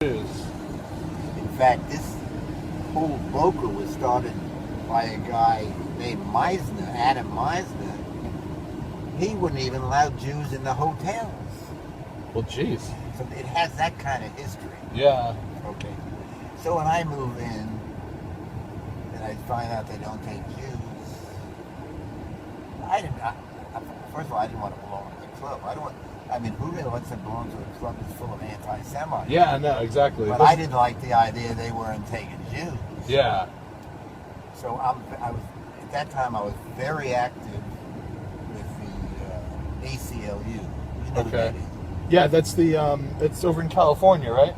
Jews. In fact, this whole Boca was started by a guy named Meisner, Adam Meisner. He wouldn't even allow Jews in the hotels. Well, jeez. So it has that kind of history. Yeah. Okay. So when I move in, and I find out they don't take Jews, first of all, I didn't want to belong to the club. Who really wants to belong to a club that's full of anti-Semites? Yeah, no, exactly. But I didn't like the idea they weren't taking Jews. Yeah. So I was at that time I was very active with the ACLU. You know who that is? Yeah, that's it's over in California, right?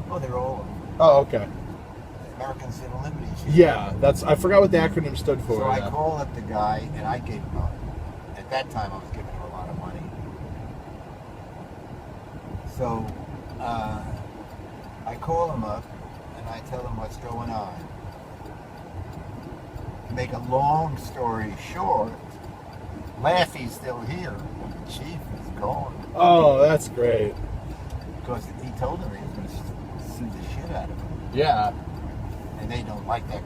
Oh, they're all Oh, okay. American Civil Liberties. Yeah, I forgot what the acronym stood for. So yeah. I called up the guy and I gave him at that time I was giving him a lot of money. So I call him up and I tell him what's going on. To make a long story short, Laffy's still here, but the chief is gone. Oh, that's great. Because he told them he was going to sue the shit out of him. Yeah. And they don't like that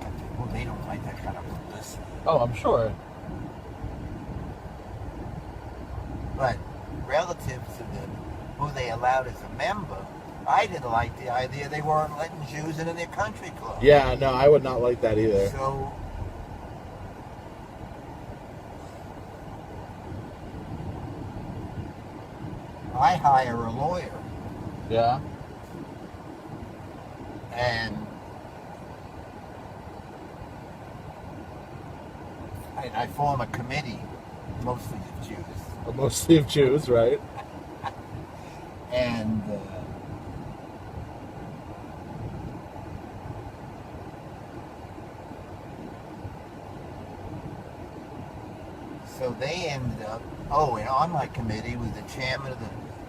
they don't like that kind of publicity. Oh, I'm sure. But relative to who they allowed as a member, I didn't like the idea they weren't letting Jews into their country club. Yeah, no, I would not like that either. So I hire a lawyer. Yeah. And I form a committee, mostly of Jews. Mostly of Jews, right? And so they ended up. Oh, and on my committee was the chairman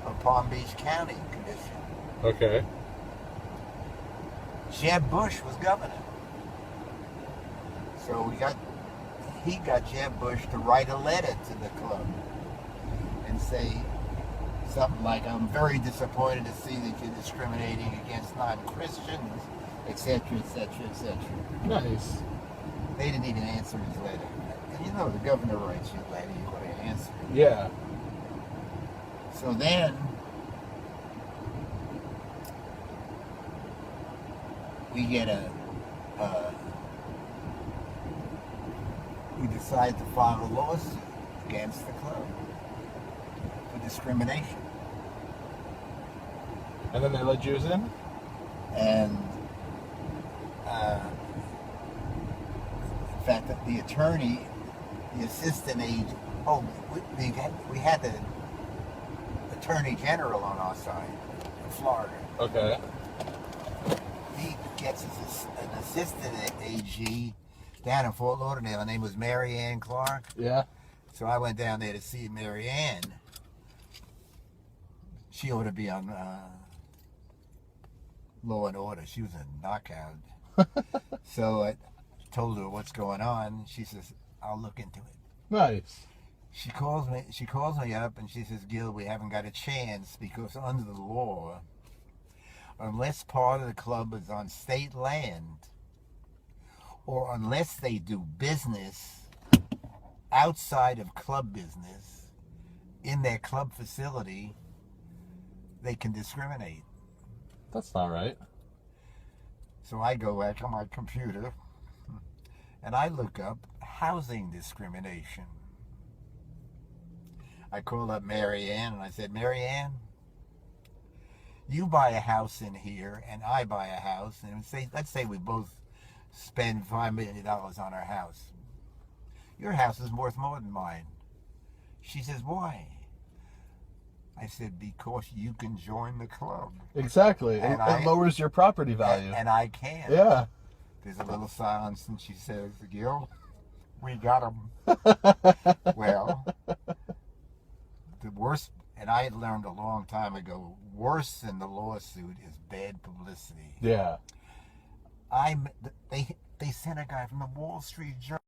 of Palm Beach County Commission. Okay. Jeb Bush was governor. So he got Jeb Bush to write a letter to the club and say something like, I'm very disappointed to see that you're discriminating against non-Christians, etc., etc., etc. Nice. They didn't even answer his letter. And the governor writes you a letter, you've got to answer it. Yeah. So then we get we decide to file a lawsuit against the club for discrimination. And then they let Jews in? And in fact, the attorney, the assistant agent, we had the attorney general on our side in Florida. Okay. He gets an assistant AG down in Fort Lauderdale. Her name was Mary Ann Clark. Yeah. So I went down there to see Mary Ann. She ought to be on Law and Order. She was a knockout. So I told her what's going on. She says, I'll look into it. Nice. She calls me up and she says, Gil, we haven't got a chance because under the law, unless part of the club is on state land or unless they do business outside of club business in their club facility, they can discriminate. That's not right. So I go back on my computer and I look up housing discrimination. I called up Mary Ann and I said, Mary Ann, you buy a house in here and I buy a house, and let's say we both spend $5 million on our house. Your house is worth more than mine. She says, why? I said, because you can join the club. Exactly. It lowers your property value. And I can. Yeah. There's a little silence and she says, Gil, we got him. Well, the worst, and I had learned a long time ago, worse than the lawsuit is bad publicity. Yeah. They sent a guy from the Wall Street Journal